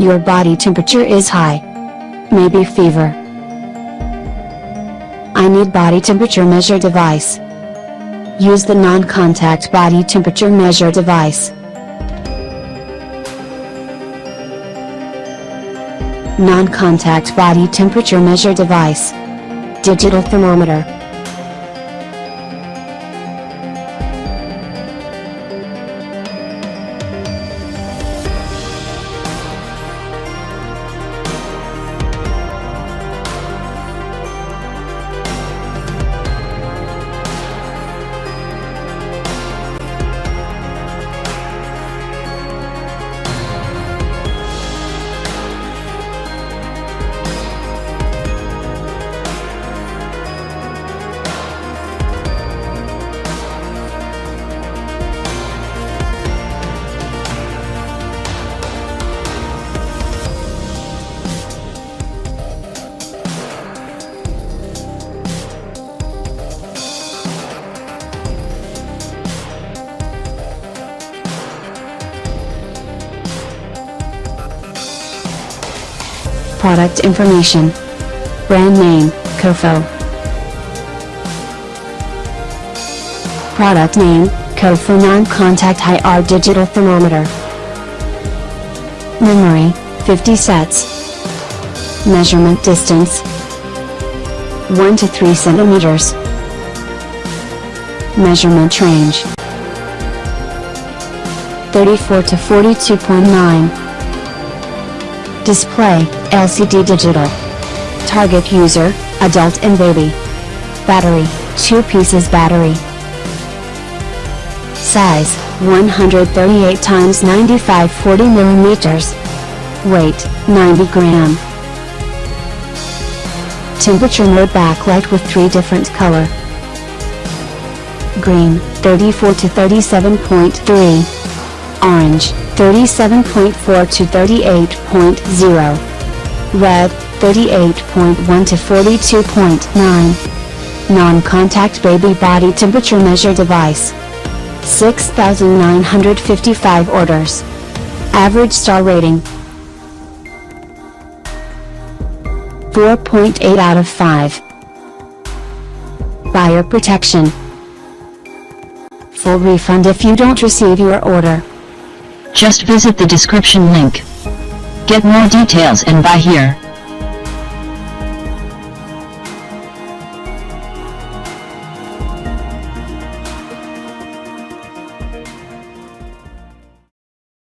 Your body temperature is high. Maybe fever. I need body temperature measure device. Use the non-contact body temperature measure device. Non-contact body temperature measure device. Digital thermometer. Product information. Brand name, Cofoe. Product name, Cofoe non-contact high-R digital thermometer. Memory, 50 sets. Measurement distance, 1 to 3 centimeters. Measurement range, 34 to 42.9. Display, LCD digital. Target user, adult and baby. Battery, 2 pieces battery. Size, 138 x 95 40 millimeters. Weight, 90 gram. Temperature mode backlight with 3 different color. Green, 34 to 37.3. Orange, 37.4 to 38.0. Red, 38.1 to 42.9. Non-contact baby body temperature measure device. 6,955 orders. Average star rating, 4.8 out of 5. Buyer protection. Full refund if you don't receive your order. Just visit the description link. Get more details and buy here.